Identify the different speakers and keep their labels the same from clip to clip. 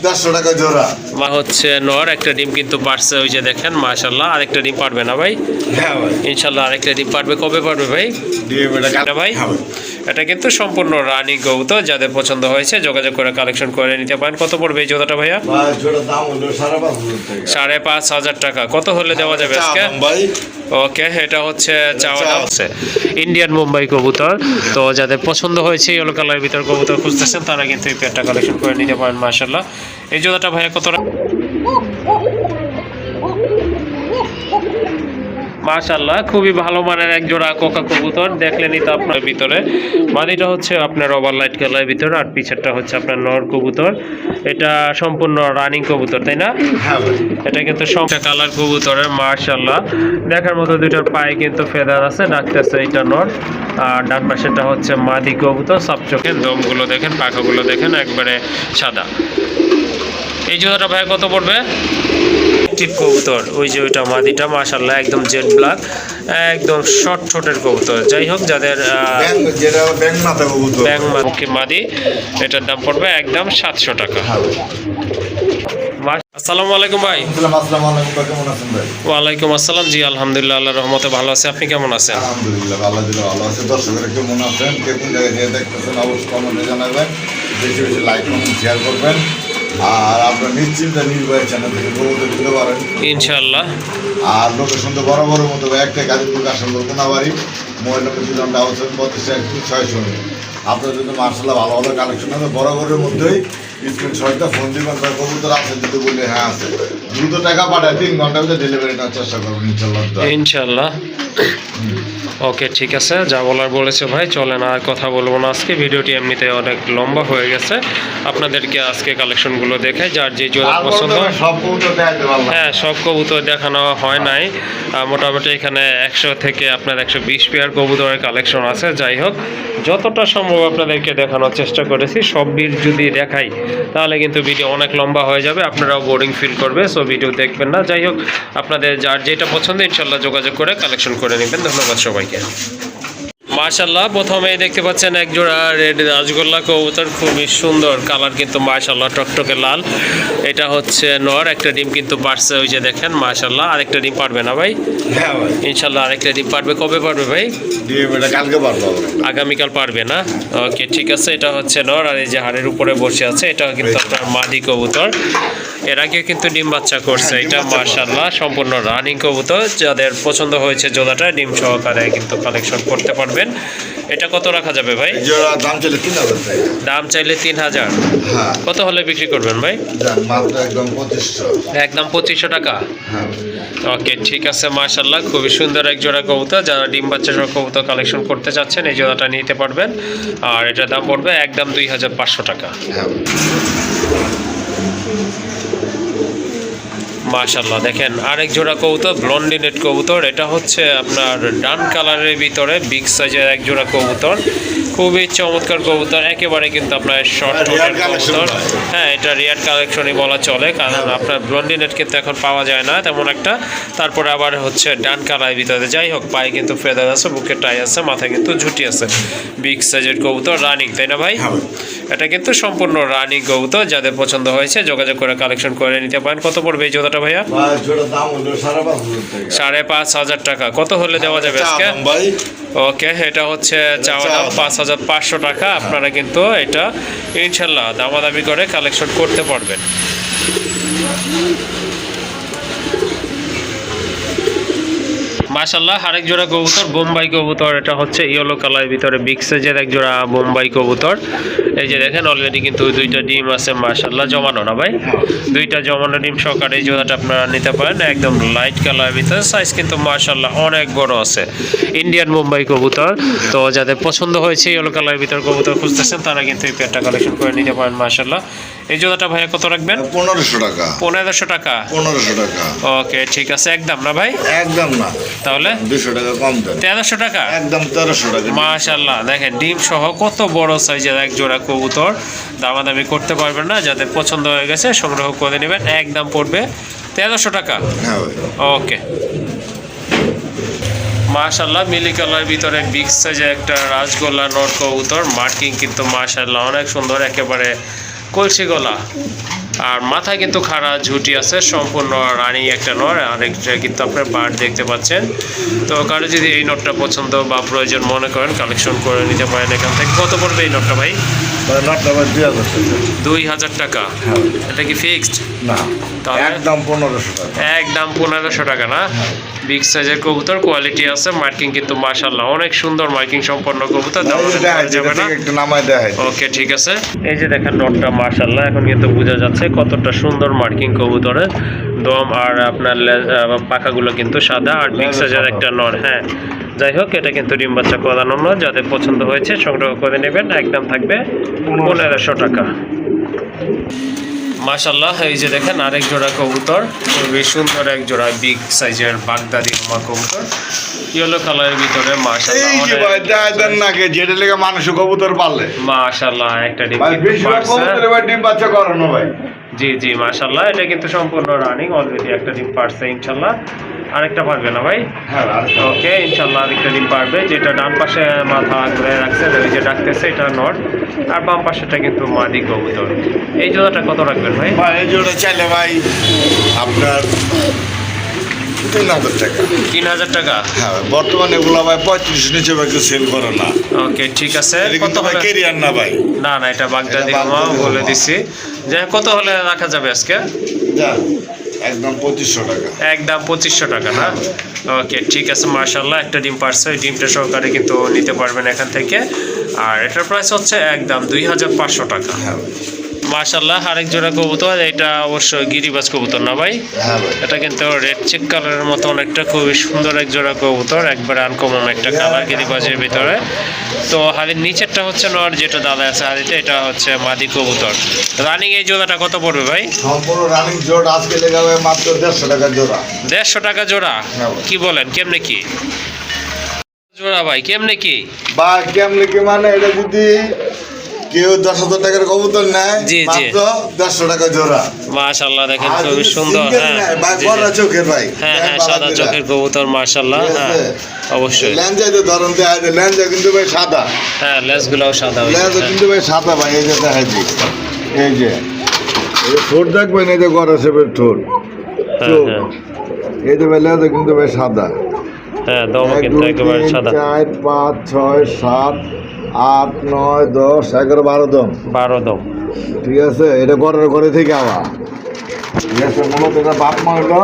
Speaker 1: 400 টাকা জোড়া।
Speaker 2: মা হচ্ছে নর, একটা ডিম কিন্তু পারছে, ওই যে দেখেন মাশাআল্লাহ। আরেকটা ডিম পারবে না ভাই?
Speaker 1: হ্যাঁ ভাই,
Speaker 2: ইনশাআল্লাহ আরেকটা ডিম পারবে। কবে পারবে ভাই?
Speaker 1: ডিম এটা
Speaker 2: ভাই
Speaker 1: হ্যাঁ ভাই।
Speaker 2: এটা কিন্তু সম্পূর্ণ রানিং কবুতর, যাদের পছন্দ হয়েছে যোগাযোগ করে কালেকশন করে নিতে পারেন। কত পড়বে এই জোড়াটা ভাইয়া?
Speaker 1: ভাই জোড়ার দাম হলো 5,500 টাকা।
Speaker 2: 5,500 টাকা। কত হলে দেওয়া যাবে আজকে?
Speaker 1: ভাই
Speaker 2: ওকে, এটা হচ্ছে চাওয়া দাম আছে। ইন্ডিয়ান মুম্বাই কবুতর। তো যাদের পছন্দ হয়েছে ইয়েলো কালারের ভিতর কবুতর খুঁজতেছেন তারা কিন্তু এই পেয়ারটা কালেকশন করে নিতে পারেন মাশাআল্লাহ। এই জোড়াটা ভাইয়া কত? মাশাআল্লাহ, খুবই ভালো মানের এক জোড়া কোকা কবুতর। দেখলেনই তো আপনার ভিতরে মাদিটা হচ্ছে আপনার ওভার লাইট কালারের ভিতরে, আর পিছেরটা হচ্ছে আপনার নর কবুতর। এটা সম্পূর্ণ রানিং কবুতর, তাই না?
Speaker 1: হ্যাঁ ভাই।
Speaker 2: এটা কিন্তু সম্পূর্ণ কালার কবুতরের মাশাআল্লাহ। দেখার মতো দুইটার পায়ে কিন্তু ফেদার আছে, ডাকতেছে এটা নর। আর ডান পাশেটা হচ্ছে মাদি কবুতর। সব চোখের দমগুলো দেখেন, পাখাগুলো দেখেন, একবারে সাদা। এই জোড়াটা ভাই কত পড়বে? টিপ কবুতর, ওই যে ওইটা মাদিটা মাশাআল্লাহ, একদম জেড ব্ল্যাক, একদম শর্ট ছোটের কবুতর। যাই হোক, যাদের
Speaker 1: ব্যাং মাথা কবুতর,
Speaker 2: ব্যাং মুখী মাদি, এটার দাম পড়বে একদম 700 টাকা। আসসালামু আলাইকুম ভাই।
Speaker 1: আসসালামু আলাইকুম, কেমন আছেন ভাই?
Speaker 2: ওয়ালাইকুম আসসালাম। জি আলহামদুলিল্লাহ, আল্লাহর রহমতে ভালো আছে। আপনি কেমন আছেন?
Speaker 1: আলহামদুলিল্লাহ, আল্লাহ দিলে ভালো আছে। দর্শকেরা কেমন আছেন, কে কোন জায়গায় দিয়ে দেখতেছেন অবশ্যই কমেন্টে জানাবেন। বেশি বেশি লাইক কমেন্ট শেয়ার করবেন। আর আপনার নিশ্চিন্তে নির্ভয় চ্যানেল থেকে কবুতর দিতে পারেন
Speaker 2: ইনশাআল্লাহ।
Speaker 1: আর লোকেশন তো বড় বড় মতো একটা গাজীপুর কাশনপুর কোনাবাড়ি, মোবাইল নম্বর ছিল 7731 আপনার যদি মার্শাল্লাহ ভালো ভালো কালেকশন হবে বড় বড়ের মধ্যেই স্ক্রিনশটটা ফোন দিবেন। তার কবুতর আছে যদি বলে হ্যাঁ আছে, দ্রুত টাকা পাঠায় 3 ঘন্টার ভিতরে ডেলিভারি নেওয়ার চেষ্টা করবেন ইনশাল্লাহ।
Speaker 2: ইনশাআল্লাহ। ওকে, ঠিক আছে, যা বলার বলেছে ভাই। চলেন আর কথা বলবো না আজকে, ভিডিওটি এমনিতে অনেক লম্বা হয়ে গেছে। আপনাদেরকে আজকে কালেকশনগুলো দেখাই, যার যে জোড়া পছন্দ।
Speaker 1: সব কবুতর দেখাতে পারলাম।
Speaker 2: হ্যাঁ, সব কবুতর দেখানো হয় নাই। মোটামুটি এখানে 100 থেকে আপনার 120 পেয়ার কবুতরের কালেকশন আছে। যাই হোক, যতটা সম্ভব আপনাদেরকে দেখানোর চেষ্টা করেছি। সব বিল যদি দেখাই তাহলে কিন্তু ভিডিও অনেক লম্বা হয়ে যাবে, আপনারাও বোরিং ফিল করবে, সো ভিডিও দেখবেন না। যাই হোক, আপনাদের যার যেটা পছন্দ ইনশাল্লাহ যোগাযোগ করে কালেকশন করে নেবেন। ধন্যবাদ সবাইকে। মাশাআল্লাহ, প্রথমেই দেখতে পাচ্ছেন এক জোড়া রেড রাজগোল্লা কবুতর, খুবই সুন্দর কালার কিন্তু মাশাআল্লাহ, টকটকে লাল। এটা হচ্ছে নর, একটা ডিম কিন্তু পারছে, ওই যে দেখেন মাশাআল্লাহ। আরেকটা ডিম পারবে না ভাই?
Speaker 1: হ্যাঁ ভাই,
Speaker 2: ইনশাআল্লাহ আরেকটা ডিম পারবে। কবে পারবে ভাই?
Speaker 1: ডিম এটা কালকে পারবো।
Speaker 2: আগামীকাল পারবে না? ওকে, ঠিক আছে। এটা হচ্ছে নর, আর এই যে হাড়ের উপরে বসে আছে এটা কিন্তু আপনার মাদি কবুতর। এর আগে কিন্তু ডিম বাচ্চা করছে। এটা মাশাআল্লাহ সম্পূর্ণ রানিং কবুতর। যাদের পছন্দ হয়েছে জোড়াটা ডিম সহকারে কিন্তু কালেকশন করতে পারবেন। এটা কত রাখা যাবে ভাই?
Speaker 1: জোড়া দাম চাইলে 3,000 টাকা।
Speaker 2: দাম চাইলে 3,000।
Speaker 1: হ্যাঁ,
Speaker 2: কত হলে বিক্রি করবেন ভাই?
Speaker 1: মাত্র একদম 2500।
Speaker 2: একদম 2500 টাকা।
Speaker 1: হ্যাঁ,
Speaker 2: ওকে, ঠিক আছে মাশাআল্লাহ, খুবই সুন্দর এক জোড়া কবুতর। যারা ডিম বাচ্চা সহ কবুতর কালেকশন করতে চাচ্ছেন এই জোড়াটা নিতে পারবেন। আর এটার দাম পড়বে একদম 2,500 টাকা।
Speaker 1: হ্যাঁ।
Speaker 2: মাশাআল্লাহ, দেখেন আরেক জোড়া কবুতর, ব্লন্ডিনেট কবুতর। এটা হচ্ছে আপনার ডান কালারের ভিতরে বিগ সাইজের এক জোড়া কবুতর, খুবই চমৎকার কবুতর। একেবারে কিন্তু আপনার শর্ট টোটের কবুতর। হ্যাঁ, এটা রিয়ার কালেকশনই বলা চলে, কারণ আপনার ব্লন্ডিনেট কিন্তু এখন পাওয়া যায় না তেমন একটা। তারপরে আবার হচ্ছে ডান কালারের ভিতরে। যাই হোক, পায়ে কিন্তু ফেদার আছে, বুকে টাই আছে, মাথায় কিন্তু ঝুটি আছে। বিগ সাইজের কবুতর, রানিং, তাই না ভাই? এটা কিন্তু সম্পূর্ণ রানিং কবুতর। যাদের পছন্দ হয়েছে যোগাযোগ করে কালেকশন করে নিতে পারেন। কত পড়বে এই জোড়াটা ভাইয়া?
Speaker 1: জোড়ার দাম হলো 5,500 টাকা।
Speaker 2: 5,500 টাকা। কত হলে দেওয়া যাবে আজকে? ওকে, এটা হচ্ছে চাওয়া দাম 5,500 টাকা। আপনারা কিন্তু এটা ইনশাল্লাহ দামাদামি করে কালেকশন করতে পারবেন। মাশাআল্লাহ, আরেক জোড়া কবুতর, বোম্বাই কবুতর। এটা হচ্ছে ইয়েলো কালারের ভিতরে বিগ সাইজের এক জোড়া বোম্বাই কবুতর। এই যে দেখেন অলরেডি কিন্তু দুইটা ডিম আছে মাশাআল্লাহ, জমানো না ভাই? দুইটা জমানো ডিম সহকারে এই জোড়াটা আপনারা নিতে পারেন। একদম লাইট কালারের ভিতরে, সাইজ কিন্তু মাশাআল্লাহ অনেক বড় আছে। ইন্ডিয়ান বোম্বাই কবুতর। তো যাদের পছন্দ হয়েছে ইয়েলো কালারের ভিতরে কবুতর খুঁজতেছেন তারা কিন্তু এই পেয়ারটা কালেকশন করে নিতে পারেন মাশাআল্লাহ। এই জোড়াটা ভাইয়া কত রাখবেন?
Speaker 1: 1500 টাকা।
Speaker 2: 1500 টাকা।
Speaker 1: 1500 টাকা।
Speaker 2: ওকে, ঠিক আছে। একদম না ভাই?
Speaker 1: একদম না।
Speaker 2: তাহলে
Speaker 1: 200 টাকা কম দেন।
Speaker 2: 1300 টাকা।
Speaker 1: একদম 1300 টাকা।
Speaker 2: মাশাআল্লাহ, দেখেন ডিম সহ কত বড় সাইজের এক জোড়া কবুতর। দামাদামি করতে পারবেন না, যাদের পছন্দ হয়ে গেছে সংগ্রহ করে নেবেন। একদম পড়বে 1300 টাকা।
Speaker 1: হ্যাঁ ভাই।
Speaker 2: ওকে, মাশাআল্লাহ মিলি কালার ভিতরে বিগ সাইজের একটা রাজগোল্লা নর কবুতর। মার্কিং কিন্তু মাশাআল্লাহ অনেক সুন্দর, একেবারে কলসি গলা। আর মাথায় কিন্তু খাড়া ঝুটি আছে, সম্পূর্ণ রানিং একটা নর, আরেকটা কিন্তু আপনার বার দেখতে পাচ্ছেন। তো কারো যদি এই নটটা পছন্দ বা প্রয়োজন মনে করেন কালেকশন করে নিতে পারেন এখান থেকে। কত পড়বে এই নটটা ভাই?
Speaker 1: নটটা ভাই
Speaker 2: 2000 টাকা। এটা কি ফিক্সড?
Speaker 1: না,
Speaker 2: তাহলে
Speaker 1: একদম 1500 টাকা।
Speaker 2: একদম 1500 টাকা না? বিগ সাইজের কবুতর, কোয়ালিটি আছে, মার্কিং কিন্তু মাশাআল্লাহ অনেক সুন্দর মার্কিং সম্পন্ন কবুতর, যাবে না?
Speaker 1: একটু নামায় দেখাই।
Speaker 2: ওকে ঠিক আছে। এই যে দেখেন নটটা মাশাআল্লাহ এখন কিন্তু বোঝা যাচ্ছে কতটা সুন্দর মার্কিং কবুতরের দম, আর আপনার পাখাগুলো কিন্তু সাদা, আর বিগ সাইজের একটা নর। হ্যাঁ যাই হোক, এটা কিন্তু ডিম বাচ্চা করানো নয়। যাদের পছন্দ হয়েছে সংগ্রহ করে নেবেন, একদম থাকবে 1500 টাকা। মাশাআল্লাহ এই যে দেখেন আরেক জোড়া কবুতর, খুবই সুন্দর এক জোড়া বিগ সাইজের বাগদাদি মা কবুতর, ইয়েলো কালারের ভিতরে মাশাআল্লাহ।
Speaker 1: এই যে ভাই দেন না কে যেটা লেগে মানুষ কবুতর পালে
Speaker 2: মাশাআল্লাহ একটা ডিম
Speaker 1: ভাই বেশি কবুতর ভাই ডিম বাচ্চা করানো ভাই।
Speaker 2: জি জি মাশাআল্লাহ, এটা কিন্তু সম্পূর্ণ রানিং, অলরেডি একটা ডিম পারছে ইনশাআল্লাহ। আরেকটা পারবে না ভাই?
Speaker 1: হ্যাঁ
Speaker 2: ওকে ইনশাআল্লাহ আরেকটা ডিম পারবে। যেটা ডান পাশে মাথা ঘুরে রাখছে ওই যে ডাকতেছে এটা নর, আর বাম পাশেটা কিন্তু মাদি কবুতর। এই জোড়াটা কত রাখবেন ভাই?
Speaker 1: ভাই এই জোড়া চাইলে ভাই আপনার 3000 টাকা।
Speaker 2: 3000 টাকা?
Speaker 1: হ্যাঁ বর্তমানে এগুলো ভাই 35 নিচে ভাই কেউ সেল করে না।
Speaker 2: ওকে ঠিক আছে।
Speaker 1: কত ভাই কেরিয়ার না ভাই?
Speaker 2: না না এটা বাগদাদি মামা বলে দিছি। যে কত হলে রাখা যাবে আজকে?
Speaker 1: যা একদম 2500 টাকা।
Speaker 2: একদম 2500 টাকা না? ওকে ঠিক আছে মাশাআল্লাহ, একটা ডিম পারছে, ওই ডিমটা সহকারে কিন্তু নিতে পারবেন এখান থেকে। আর এটার প্রাইস হচ্ছে একদম 2500 টাকা।
Speaker 1: হ্যাঁ
Speaker 2: মাশাআল্লাহ আরেক জোড়া কবুতর, এটা অবশ্য গিরিবাজ কবুতর না ভাই?
Speaker 1: হ্যাঁ ভাই
Speaker 2: এটা কিন্তু রেড চেক কালারের মতো অনেকটা খুবই সুন্দর এক জোড়া কবুতর, একবার আনকমন একটা কালার গিরিবাজের ভিতরে। তো হাড়ির নিচেরটা হচ্ছে নর, যেটা দাদা আছে হাড়িতে, এটা হচ্ছে মাদি কবুতর। রানিং এই জোড়াটা কত পড়বে ভাই?
Speaker 1: সম্পূর্ণ রানিং জোড়া আজকে লেগে যাবে মাত্র 150 টাকা জোড়া।
Speaker 2: 150 টাকা জোড়া?
Speaker 1: হ্যাঁ।
Speaker 2: কি বলেন, কেমনে কি জোড়া ভাই, কেমনে কি?
Speaker 1: বা কেমনে কি মানে এটা যদি কেউ 10,000 টাকার কবুতর নেয়
Speaker 2: জি, জি।
Speaker 1: মাত্র 150 টাকা জোড়া।
Speaker 2: মাশাআল্লাহ দেখেন
Speaker 1: আর
Speaker 2: খুবই
Speaker 1: যদি
Speaker 2: সুন্দর।
Speaker 1: single
Speaker 2: হ্যাঁ
Speaker 1: নেয়, ভাই
Speaker 2: জি,
Speaker 1: বড়
Speaker 2: জি।
Speaker 1: চোখের ভাই
Speaker 2: হ্যাঁ হ্যাঁ সাদা চোখের কবুতর মাশাআল্লাহ।
Speaker 1: ঠিক
Speaker 2: হ্যাঁ
Speaker 1: আছে?
Speaker 2: অবশ্যই।
Speaker 1: ল্যাঞ্জায় তো ধরন দেয় ল্যাঞ্জা কিন্তু ভাই সাদা,
Speaker 2: হ্যাঁ লেজগুলোও সাদা হয়েছে।
Speaker 1: ল্যাঞ্জা কিন্তু ভাই সাদা ভাই। এই যে দেখাচ্ছি, এই যে ঠোঁট দেখবেন, এই যে গড় শেপের ঠোঁট,
Speaker 2: হ্যাঁ
Speaker 1: চোখ,
Speaker 2: হ্যাঁ
Speaker 1: এই যে ভাই ল্যাঞ্জা কিন্তু ভাই সাদা।
Speaker 2: হ্যাঁ দম
Speaker 1: 1
Speaker 2: কিন্তু
Speaker 1: 2
Speaker 2: একেবারে
Speaker 1: 3
Speaker 2: সাদা।
Speaker 1: 4 5 6 7 8 9 10 11 12 দম।
Speaker 2: 12 দম।
Speaker 1: ঠিক আছে, এটা ঘরের ঘরে থেকে আবার ঠিক আছে। মূলত এটা বাপ মা হলো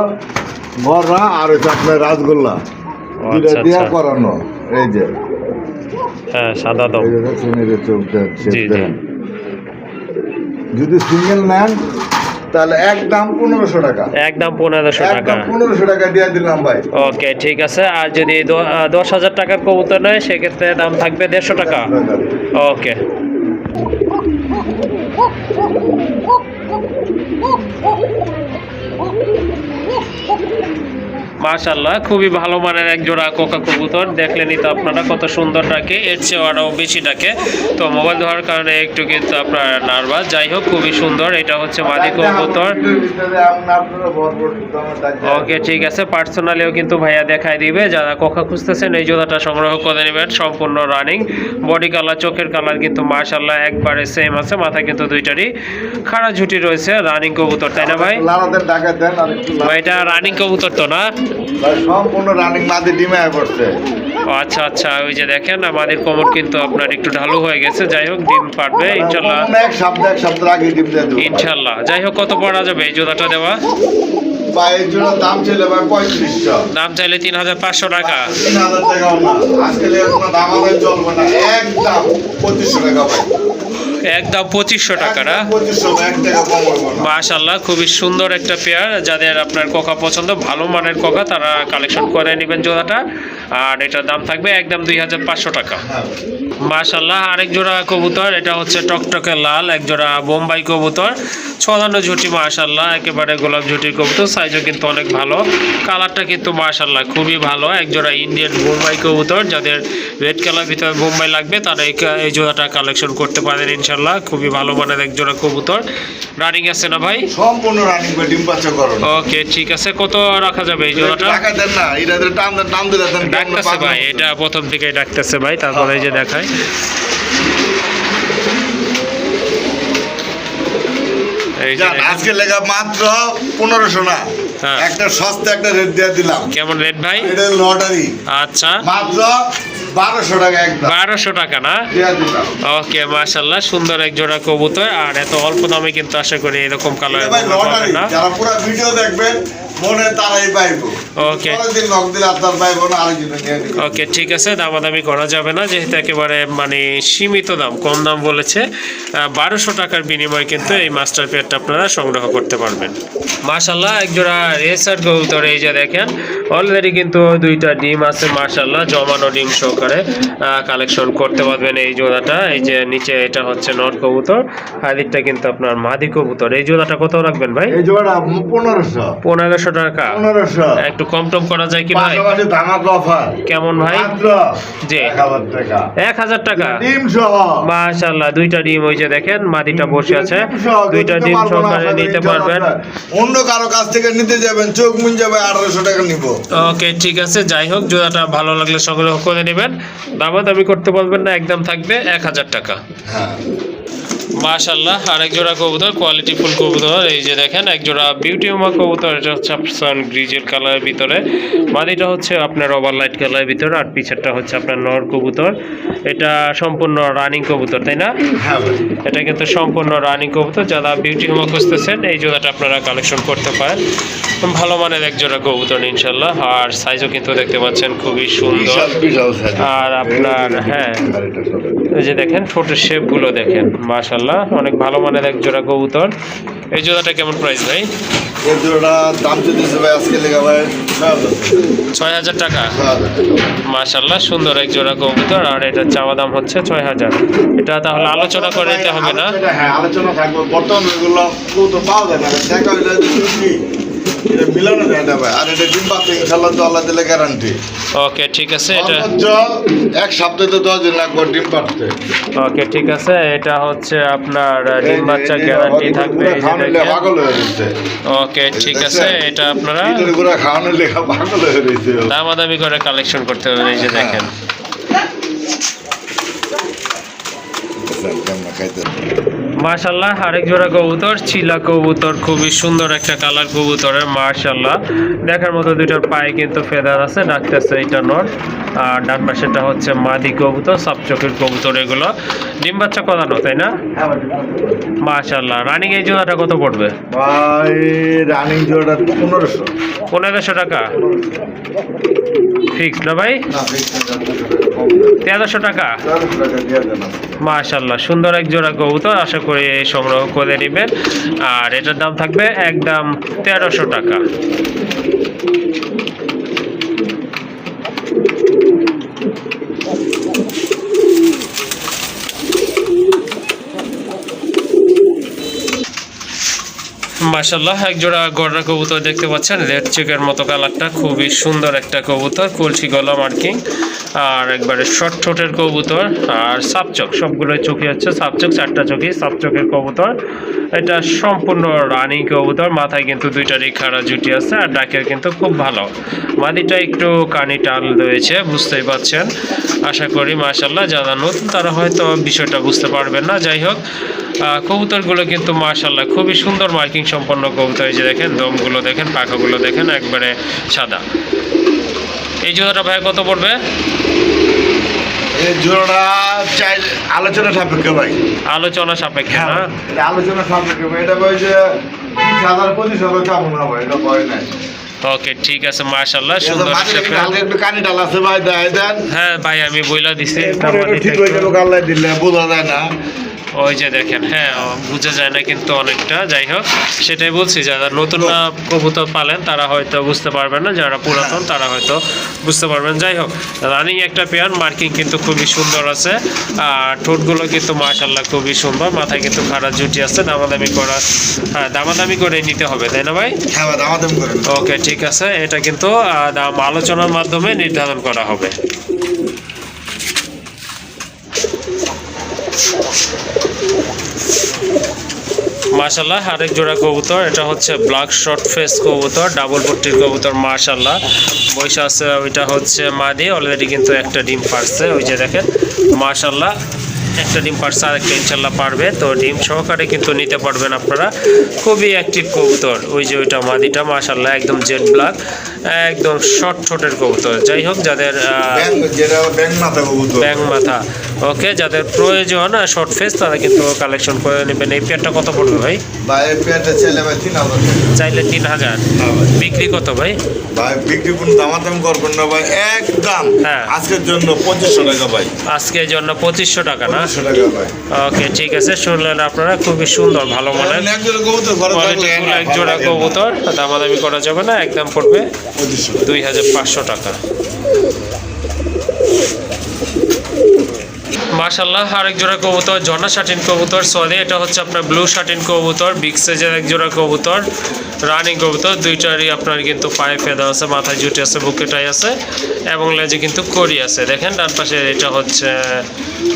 Speaker 1: গররা, আর হচ্ছে আপনার রাসগোল্লা দুইটা
Speaker 2: আচ্ছা
Speaker 1: দিয়া
Speaker 2: আচ্ছা।
Speaker 1: করানো। এই যে
Speaker 2: হ্যাঁ সাদা দম।
Speaker 1: এই যে দেখছেন, এই যে চোখ
Speaker 2: জি, জি।
Speaker 1: দেন। যদি সিঙ্গেল নেন তাহলে একদম 1500 টাকা।
Speaker 2: একদম 1500 টাকা।
Speaker 1: একদম 1500 টাকা দিয়ে দিলাম ভাই।
Speaker 2: ওকে ঠিক আছে। আর যদি 10,000 টাকার কবুতর নেয় সেক্ষেত্রে দাম থাকবে 150 টাকা। ওকে মাশাআল্লাহ খুবই ভালো মানের এক জোড়া কোকা কবুতর, দেখলেনই তো আপনারা কত সুন্দর ডাকে, এর চেয়ে আরও বেশি ডাকে। তো মোবাইল ধরার কারণে একটু কিন্তু আপনার নার্ভাস। যাই হোক খুবই সুন্দর, এটা হচ্ছে মাদি কবুতর। ওকে ঠিক আছে, পার্সোনালিও কিন্তু ভাইয়া দেখাই দিবে। যারা কোকা খুঁজতেছেন এই জোড়াটা সংগ্রহ করে নেবেন, সম্পূর্ণ রানিং। বডি কালার চোখের কালার কিন্তু মাশাআল্লাহ একবারে সেম আছে, মাথায় কিন্তু দুইটারই খাড়া ঝুটি রয়েছে। রানিং কবুতর তাই না ভাই? ভাই এটা রানিং কবুতর তো না?
Speaker 1: সম্পূর্ণ রানিং মাদি ডিমে পড়ছে।
Speaker 2: ও আচ্ছা আচ্ছা, ওই যে দেখেন আমাদের কোমর কিন্তু আপনার একটু ঢালু হয়ে গেছে। যাই হোক ডিম পারবে ইনশাল্লাহ।
Speaker 1: এক সপ্তাহ আগে ডিম দিয়ে দেবো
Speaker 2: ইনশাল্লাহ। যাই হোক কত পড়া যাবে এই জোড়াটা দেওয়া?
Speaker 1: ভাই এই জন্য দাম ছিল ভাই 3500।
Speaker 2: দাম চাইলে 3500 টাকা।
Speaker 1: 3000 টাকাও না, আজকে কোনো দাম আমাদের চলবে না, একদম 2500 টাকা ভাই।
Speaker 2: একদম 2500 টাকা না?
Speaker 1: 2500, 1 টাকা কম হবে না।
Speaker 2: মাশাআল্লাহ খুবই সুন্দর একটা পেয়ার। যাদের আপনার কোকা পছন্দ, ভালো মানের কোকা, তারা কালেকশন করে নেবেন জোড়াটা। আর এটার দাম থাকবে একদম 2500 টাকা। মাশাআল্লাহ আরেক জোড়া কবুতর, এটা হচ্ছে টকটকে লাল এক জোড়া বোম্বাই কবুতর, ছড়ানো ঝুটি মাশাআল্লাহ, একেবারে গোলাপ ঝুটির কবুতর। সাইজও কিন্তু অনেক ভালো, কালারটা কিন্তু মাশাআল্লাহ খুবই ভালো। এক জোড়া ইন্ডিয়ান বোম্বাই কবুতর, যাদের রেড কালার ভিতরে বোম্বাই লাগবে তারা এই জোড়াটা কালেকশন করতে পারেন ইনশাআল্লাহ। খুবই ভালো মানের এক জোড়া কবুতর। রানিং আছে না ভাই?
Speaker 1: সম্পূর্ণ রানিং ভাই, ডিম বাচ্চা করো।
Speaker 2: ওকে ঠিক আছে, কত রাখা যাবে এই জোড়াটা?
Speaker 1: টাকা দেন না, এটা টান দিলে দেন।
Speaker 2: ডাকতেছে ভাই, এটা প্রথম থেকেই ডাকতেছে ভাই, তারপরে এই যে দেখায়। এই যে
Speaker 1: জান,
Speaker 2: দেখেন।
Speaker 1: আজকে লেখা মাত্র 1500 না,
Speaker 2: হ্যাঁ।
Speaker 1: একটা সস্তা একটা রেট দিয়ে দিলাম।
Speaker 2: কেমন রেট ভাই?
Speaker 1: এটা লটারি,
Speaker 2: আচ্ছা,
Speaker 1: মাত্র 1200 টাকা একদম
Speaker 2: 1200 টাকা না?
Speaker 1: দিয়ে দিলাম।
Speaker 2: ওকে, মাশাআল্লাহ, সুন্দর এক জোড়া কবুতর। আর এত অল্প দামে কিন্তু আশা করি এরকম কালার
Speaker 1: এটা ভাই লটারি,
Speaker 2: না।
Speaker 1: যারা পুরো ভিডিও দেখবেন মনে তারাই পাইবো।
Speaker 2: ওকে।
Speaker 1: পরের দিন নক দিলে আপনার পাইবো না, আরেকজন নিয়ে নিবে।
Speaker 2: ওকে, ঠিক আছে, দামাদামি করা যাবে না, যেহেতু একেবারে মানে সীমিত দাম, কম দাম বলেছে। 1200 টাকার বিনিময়ে কিন্তু এই মাস্টার পেয়ারটা আপনারা সংগ্রহ করতে পারবেন। মাশাআল্লাহ, একজোড়া রেসার কবুতর, এই যে দেখেন অলরেডি কিন্তু দুইটা ডিম আছে, মাশাআল্লাহ, জমানো ডিম সহকারে কালেকশন করতে পারবেন এই জোড়াটা। এই যে নিচে এটা হচ্ছে নর কবুতর, হাদিরটা কিন্তু আপনার মাদি কবুতর। এই জোড়াটা কত রাখবেন ভাই?
Speaker 1: এই জোড়া 1500
Speaker 2: 1500 টাকা।
Speaker 1: 1500
Speaker 2: একটু কম টম করা যায় কি ভাই?
Speaker 1: পাশাপাশি ধামাকা অফার
Speaker 2: কেমন ভাই?
Speaker 1: মাত্র
Speaker 2: জি।
Speaker 1: 1000 টাকা
Speaker 2: 1000 টাকা।
Speaker 1: ডিম সহ।
Speaker 2: মাশাআল্লাহ, দুইটা ডিম, ওই যে দেখেন মাদিটা বসে আছে, দুইটা ডিম সহকারে নিতে পারবেন।
Speaker 1: অন্য কারো কাছ থেকে নিতে যাবেন, চোখ মুন যাবে, 1800 টাকা নিব।
Speaker 2: ওকে, ঠিক আছে, যাই হোক, জোড়াটা ভালো লাগলে সংগ্রহ করে নেবেন, দামাদামি করতে বলবেন না, একদম থাকবে 1000 টাকা।
Speaker 1: হ্যাঁ,
Speaker 2: মাশাআল্লাহ, আরেক জোড়া কবুতর, কোয়ালিটি ফুল কবুতর, এই যে দেখেন এক জোড়া বিউটি উমা কবুতর। এটা হচ্ছে আপনার গ্রিজেল কালারের ভিতরে, মাদিটা হচ্ছে আপনার ওভারলাইট কালারের ভিতরে, আর পিছেরটা হচ্ছে আপনার নর কবুতর। এটা সম্পূর্ণ রানিং কবুতর, তাই না?
Speaker 1: হ্যাঁ ভাই।
Speaker 2: এটা কিন্তু সম্পূর্ণ রানিং কবুতর। যারা বিউটি হোমা খুঁজতেছেন এই জোড়াটা আপনারা কালেকশন করতে পারেন। ভালো মানের এক জোড়া কবুতর ইনশাল্লাহ। আর সাইজও কিন্তু দেখতে পাচ্ছেন খুবই সুন্দর। আর আপনার হ্যাঁ, এই যে দেখেন ঠোঁটের শেপগুলো দেখেন, মাশাল্লাহ, অনেক ভালো মানের এক জোড়া কবুতর। এই জোড়াটা কেমন প্রাইস ভাই?
Speaker 1: এই জোড়া দাম দিতেছে ভাই আজকে লেখা ভাই
Speaker 2: 6000 টাকা।
Speaker 1: 6000 টাকা।
Speaker 2: মাশাল্লাহ, সুন্দর এক জোড়া কবুতর। আর এটা চাওয়া দাম হচ্ছে 6000। এটা তাহলে আলোচনা করে নিতে হবে না?
Speaker 1: হ্যাঁ, আলোচনা থাকবে। বর্তমানে এগুলো কবুতর পাওয়া যায় না, দেখা হইলে কি এটা মিলানো যায় না ভাই। আর এটা ডিম পাচ্ছে ইনশাল্লাহ, তো আল্লাহ দিলে গ্যারান্টি।
Speaker 2: ওকে, ঠিক আছে, এটা
Speaker 1: সর্বোচ্চ এক সপ্তাহে তো 10 দিন লাগবে ডিম পাচ্ছে।
Speaker 2: ওকে, ঠিক আছে, এটা হচ্ছে আপনার ডিম বাচ্চা গ্যারান্টি থাকবে। এই যে দেখেন।
Speaker 1: পাগল হয়ে গেছে।
Speaker 2: ওকে, ঠিক আছে, এটা আপনারা
Speaker 1: পুরো খাওয়ানোর লেখা পাগল হয়ে গেছে।
Speaker 2: দামাদামি করে কালেকশন করতে হবে। এই যে দেখেন, মাশাল্লাহ, আরেক জোড়া কবুতর, চিলা কবুতর, খুবই সুন্দর একটা কালার কবুতরের, মাশাল্লাহ, দেখার মতো। দুইটার পায়ে কিন্তু ফেদার আছে, ডাকতেছে এটা নর। আর ডান পাশেটা হচ্ছে মাদি কবুতর, সাপচকের কবুতর। এগুলো ডিম বাচ্চা করানো, তাই না? মাশাল্লাহ, রানিং এই জোড়াটা কত পড়বে
Speaker 1: ভাই? রানিং জোড়া 1500।
Speaker 2: 1500 টাকা ফিক্স না ভাই? 1300 টাকা। মাশাল্লাহ, সুন্দর এক জোড়া কবুতর, আশা করি সংগ্রহ করে নেবেন। আর এটার দাম থাকবে একদম 1300 টাকা। মাশাল্লাহ, এক জোড়া গড়া কবুতর দেখতে পাচ্ছেন, রেড চেকের মতো কালারটা, খুবই সুন্দর একটা কবুতর, কলসি গলা মার্কিং। আর একবারে শর্ট ঠোঁটের কবুতর, আর সাপচক, সবগুলোই চোখে হচ্ছে সাপচক, 4টা চোখে সাপচকের কবুতর। এটা সম্পূর্ণ রানিং কবুতর, মাথায় কিন্তু দুইটারই খাড়া জুটি আছে, আর ডাকের কিন্তু খুব ভালো। মাদিটা একটু কানি টাল রয়েছে, বুঝতেই পাচ্ছেন। আশা করি মাশাল্লাহ, যারা নতুন তারা হয়তো বিষয়টা বুঝতে পারবেন না। যাই হোক, কবুতরগুলো কিন্তু মাশাল্লাহ খুবই সুন্দর মার্কিং সম্পন্ন কবুতর। এই যে দেখেন, দমগুলো দেখেন, পাখাগুলো দেখেন, একবারে সাদা। এই জোড়াটা ভাই কত পড়বে?
Speaker 1: এই জোড়া চাই আলোচনা সাপেক্ষে ভাই।
Speaker 2: আলোচনা সাপেক্ষে না?
Speaker 1: এটা আলোচনা সাপেক্ষে ভাই। এটা ভাই যে 20,000 25,000 চাবো না ভাই, এটা পরে নাই।
Speaker 2: ওকে, ঠিক আছে, মাশাল্লাহ, সুন্দর একটা পেয়ার।
Speaker 1: একটু কানি ডাল আছে ভাই, দেয় দেন।
Speaker 2: হ্যাঁ ভাই, আমি বইলা দিছি।
Speaker 1: এরপরে একটু ঠিক হয়ে যাবে, আল্লাহ দিলে বোঝা যায় না।
Speaker 2: ওই যে দেখেন, হ্যাঁ, বোঝা যায় না কিন্তু অনেকটা। যাই হোক, সেটাই বলছি, যারা নতুন কবুতর পালেন তারা হয়তো বুঝতে পারবেন না, যারা পুরাতন তারা হয়তো বুঝতে পারবেন। যাই হোক, রানিং একটা পেয়ার, মার্কিং কিন্তু খুবই সুন্দর আছে। আর ঠোঁটগুলো কিন্তু মাশাল্লাহ খুবই সুন্দর, মাথায় কিন্তু খারাপ জুটি আছে। দামাদামি করা, হ্যাঁ, দামাদামি করে নিতে হবে, তাই না ভাই?
Speaker 1: হ্যাঁ ভাই, দামাদামি করেন।
Speaker 2: ওকে, ঠিক আছে, এটা কিন্তু দাম আলোচনার মাধ্যমে নির্ধারণ করা হবে। মাশাল্লাহ, আরেক জোড়া কবুতর, এটা হচ্ছে ব্ল্যাক শর্ট ফেস কবুতর, ডাবল পট্টির কবুতর, মাশাল্লাহ, বৈশা আছে। ওইটা হচ্ছে মাদি, অলরেডি কিন্তু একটা ডিম পারছে, ওই যে দেখেন, মাশাল্লাহ, একটা ডিম পারছে আর একটা ইনশাল্লাহ পারবে, তো ডিম সহকারে কিন্তু নিতে পারবেন আপনারা। খুবই অ্যাক্টিভ কবুতর। ওই যে ওইটা মাদিটা মাশাল্লাহ একদম জেড ব্ল্যাক, একদম শর্ট ঠোঁটের কবুতর। যাই হোক যাদের ব্যাং মাথা, ওকে, যাদের প্রয়োজন শর্ট ফেস তারা কিন্তু কালেকশন করে নেবেন। এই পেয়ারটা কত পড়বে ভাই? চাইলে 3000। বিক্রি কত ভাই?
Speaker 1: ভাই বিক্রি কোনো দামাদাম করবেন না ভাই, একদম
Speaker 2: হ্যাঁ।
Speaker 1: আজকের জন্য 2500 টাকা ভাই।
Speaker 2: আজকের জন্য 2500 টাকা না?
Speaker 1: 2500 টাকা ভাই।
Speaker 2: ওকে ঠিক আছে, শুনলেন আপনারা, খুবই সুন্দর ভালো মানের
Speaker 1: এক জোড়া কবুতর ঘরে থাকলে
Speaker 2: এক জোড়া কবুতর, দামাদামি করা যাবে না, একদম পড়বে
Speaker 1: 2500
Speaker 2: 2500 টাকা। মাশাল্লাহ আরেক জোড়া কবুতর, জর্না শাটিন কবুতর, সরি এটা হচ্ছে আপনার ব্লু শাটিন কবুতর, বিগ সাইজের এক জোড়া কবুতর, রানিং কবুতর। দুইটারই আপনার কিন্তু পায়ে ফেদা আছে, মাথায় জুটি আছে, বুকে টাই আছে এবং লেজে কিন্তু কড়ি আছে। দেখেন ডান পাশে এটা হচ্ছে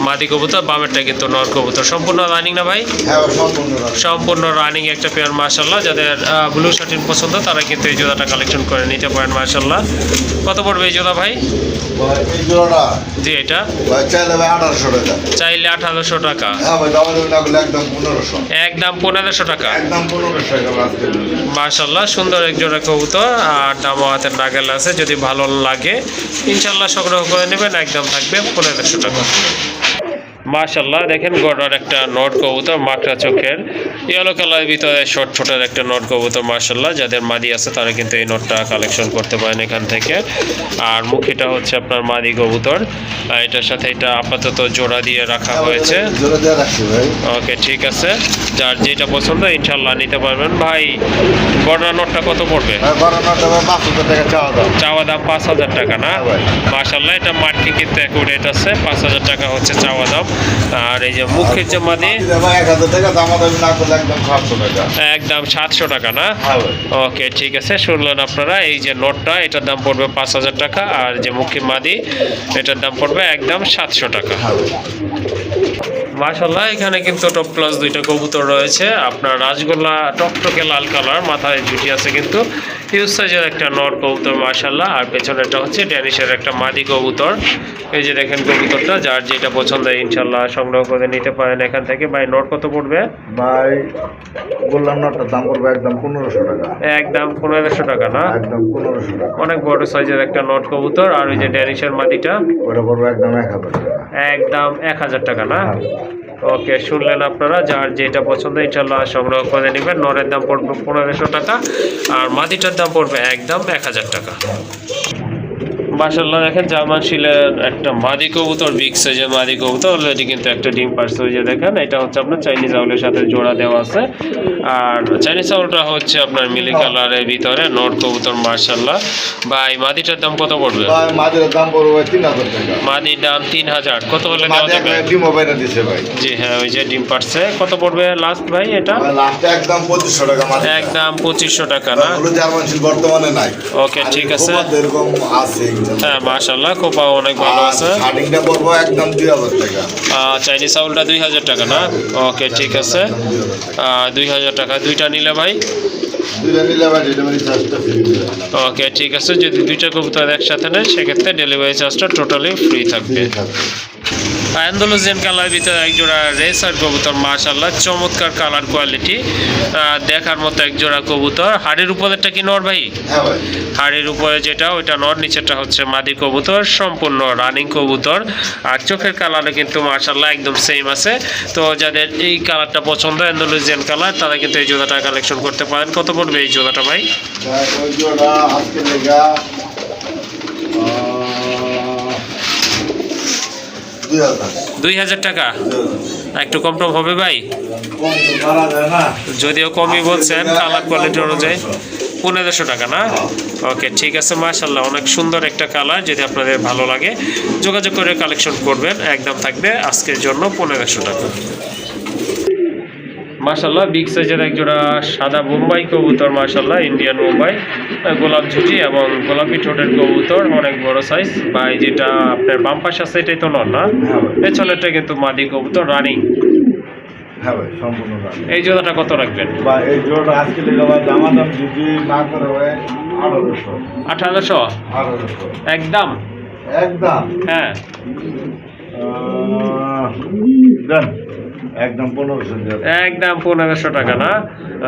Speaker 2: মাদি কবুতর, বামেরটা কিন্তু নর কবুতর। সম্পূর্ণ রানিং না ভাই?
Speaker 1: হ্যাঁ সম্পূর্ণ।
Speaker 2: সম্পূর্ণ রানিং একটা পেয়ার মাশাল্লাহ। যাদের ব্লু শাটিন পছন্দ তারা কিন্তু এই জোড়াটা কালেকশন করে নিতে পারেন মাশাল্লাহ। কত পড়বে এই জোড়া ভাই?
Speaker 1: এই জোড়াটা
Speaker 2: জি এটা
Speaker 1: ভাই চাইলে ভাই 1800 টাকা।
Speaker 2: চাইলে 1800 টাকা।
Speaker 1: হ্যাঁ ভাই দামাদামি না করলে একদম 1500।
Speaker 2: একদম 1500 টাকা।
Speaker 1: একদম 1500 টাকা আজকের জন্য।
Speaker 2: মাশাল্লাহ সুন্দর এক জোড়া কবুতর, আর দামও হাতের নাগাল আছে। যদি ভালো লাগে ইনশাল্লাহ সংগ্রহ করে নেবেন, একদম থাকবে 1500 টাকা। মাশাল্লাহ দেখেন গড়ার একটা নট কবুতর, মাকড়া চোখের, ইয়েলো কালারের ভিতরে শর্ট ছোটার একটা নট কবুতর মাশাল্লাহ। যাদের মাদি আছে তারা কিন্তু এই নটটা কালেকশন করতে পারেন এখান থেকে। আর মুখিটা হচ্ছে আপনার মাদি কবুতর, আর এটার সাথে এটা আপাতত জোড়া দিয়ে রাখা হয়েছে।
Speaker 1: জোড়া দিয়ে রাখছি ভাই।
Speaker 2: ওকে ঠিক আছে, যার যেটা পছন্দ ইনশাল্লাহ নিতে পারবেন। ভাই গড়া নটটা কত পড়বে?
Speaker 1: ভাই বারানোটা ভাই 5000 টাকা চাওয়া দাম।
Speaker 2: চাওয়া দাম 5000 টাকা না?
Speaker 1: হ্যাঁ ভাই।
Speaker 2: মাশাল্লাহ এটা মার্কেট কিন্তু অ্যাকুরেট আছে, 5000 টাকা হচ্ছে চাওয়া দাম। আর এই যে মুখের যে মাদি
Speaker 1: ভাই 1000 টাকা দামাদামি না করলে একদম 700 টাকা।
Speaker 2: একদম 700 টাকা না?
Speaker 1: হ্যাঁ ভাই।
Speaker 2: ওকে ঠিক আছে, শুনলেন আপনারা। এই যে নোটটা এটার দাম পড়বে 5000 টাকা, আর যে মুখী মাদি এটার দাম পড়বে একদম 700 টাকা।
Speaker 1: হ্যাঁ ভাই।
Speaker 2: মাশাল্লাহ এখানে কিন্তু টপ ক্লাস দুইটা কবুতর রয়েছে আপনার। রাজগোল্লা টকটকে লাল কালার, মাথায় জুটি আছে কিন্তু হিউজ সাইজের একটা নর কবুতর মাশাল্লাহ। আর পেছনেরটা হচ্ছে ড্যানিশের একটা মাদি কবুতর। এই যে দেখেন কবুতরটা, যার যেটা পছন্দ ইনশাল্লাহ সংগ্রহ করে নিতে পারেন এখান থেকে। ভাই নট কত পড়বে?
Speaker 1: ভাই বললাম না ওটার দাম পড়বে একদম 1500 টাকা।
Speaker 2: একদম 1500 টাকা না?
Speaker 1: একদম 1500 টাকা।
Speaker 2: অনেক বড় সাইজের একটা নট কবুতর। আর ওই যে ড্যানিশের মাদিটা
Speaker 1: ওটা পড়বে একদম 1000 টাকা।
Speaker 2: একদম 1000 টাকা না? ওকে শুনলেন আপনারা, যার যেটা পছন্দ ইনশাল্লাহ সংগ্রহ করে নেবেন। নরের দাম পড়বে 1500 টাকা, আর মাদিটার দাম পড়বে একদম 1000 টাকা। মাশাল্লাহ দেখেন জার্মান শিলের একটা মাদি কবুতর, বিগ সাইজের মাদি কবুতর, অলরেডি কিন্তু একটা ডিম পারছে। ওই যে দেখেন এটা হচ্ছে আপনার চাইনিজ আউলের সাথে জোড়া দেওয়া আছে। আর চাইনিজ আউলটা হচ্ছে আপনার মিলি কালারের ভিতরে নর কবুতর মাশাল্লাহ। ভাই মাদিটার দাম কত পড়বে?
Speaker 1: ভাই মাদের দাম পড়বে 3000 টাকা।
Speaker 2: মাদির দাম 3000। কত হলে নেওয়া
Speaker 1: মাদি
Speaker 2: যাবে?
Speaker 1: একটা ডিম ওভাইরা দিছে ভাই।
Speaker 2: জি হ্যাঁ, ওই যে ডিম পারছে। কত পড়বে লাস্ট ভাই এটা?
Speaker 1: ভাই লাস্টে একদম 2500 টাকা মাদি।
Speaker 2: একদম 2500 টাকা না?
Speaker 1: হলো জার্মান শিল বর্তমানে নাই।
Speaker 2: ওকে ঠিক আছে।
Speaker 1: এরকম আছে
Speaker 2: হ্যাঁ মাশাল্লাহ কোপাও অনেক ভালো আছে।
Speaker 1: শার্টিংটা পড়বো একদম 2000 টাকা।
Speaker 2: চাইনিজ চাউলটা 2000 টাকা না? ওকে ঠিক আছে, 2000 টাকা। দুইটা নিলে ভাই?
Speaker 1: দুইটা নিলে ভাই ডেলিভারি চার্জটা ফ্রি দিবে।
Speaker 2: ওকে ঠিক আছে, যদি দুইটা কবুতর একসাথে নেন সেক্ষেত্রে ডেলিভারি চার্জটা টোটালি ফ্রি থাকবে। অ্যান্ডালুজিয়ান কালার ভিতরে এক জোড়া রেসার কবুতর মাশাল্লাহ, চমৎকার কালার কোয়ালিটি, দেখার মতো এক জোড়া কবুতর। হাড়ির উপরেরটা কি নর ভাই?
Speaker 1: হ্যাঁ ভাই।
Speaker 2: হাড়ির উপরে যেটা ওইটা নর, নিচেরটা হচ্ছে মাদি কবুতর, সম্পূর্ণ রানিং কবুতর। আর চোখের কালারও কিন্তু মাশাল্লাহ একদম সেম আছে। তো যাদের এই কালারটা পছন্দ অ্যান্ডালুজিয়ান কালার, তারা কিন্তু এই জোড়াটা কালেকশন করতে পারেন। কত পড়বে এই জোড়াটা ভাই?
Speaker 1: ভাই ওই জোড়া আজকে লেগা
Speaker 2: 2000 টাকা। একটু কম টম হবে ভাই?
Speaker 1: কম তো করা যায় না।
Speaker 2: যদিও কমই বলছেন, কালার কোয়ালিটি অনুযায়ী 1500 টাকা না? ওকে ঠিক আছে মাশাল্লাহ, অনেক সুন্দর একটা কালার। যদি আপনাদের ভালো লাগে যোগাযোগ করে কালেকশন করবেন, একদম থাকবে আজকের জন্য 1500 টাকা। মাশাল্লাহ বিগ সাইজের এক জোড়া সাদা বোম্বাই কবুতর মাশাল্লাহ, ইন্ডিয়ান বোম্বাই, গোলাপ ঝুটি এবং গোলাপি ঠোঁটের কবুতর, অনেক বড় সাইজ। ভাই যেটা আপনার বাম পাশে আছে এটাই তো নর না? পেছনেরটা কিন্তু মাদি কবুতর রানিং।
Speaker 1: হ্যাঁ ভাই সম্পূর্ণ রানিং।
Speaker 2: এই জোড়াটা কত রাখবেন?
Speaker 1: বা এই জোড়া আজকে লেগা ভাই দামাদাম যদি না করে ভাই 1800।
Speaker 2: 1800
Speaker 1: 1800
Speaker 2: একদম?
Speaker 1: একদম।
Speaker 2: হ্যাঁ
Speaker 1: দেন একদম 1500 দেন।
Speaker 2: একদম 1500 টাকা না?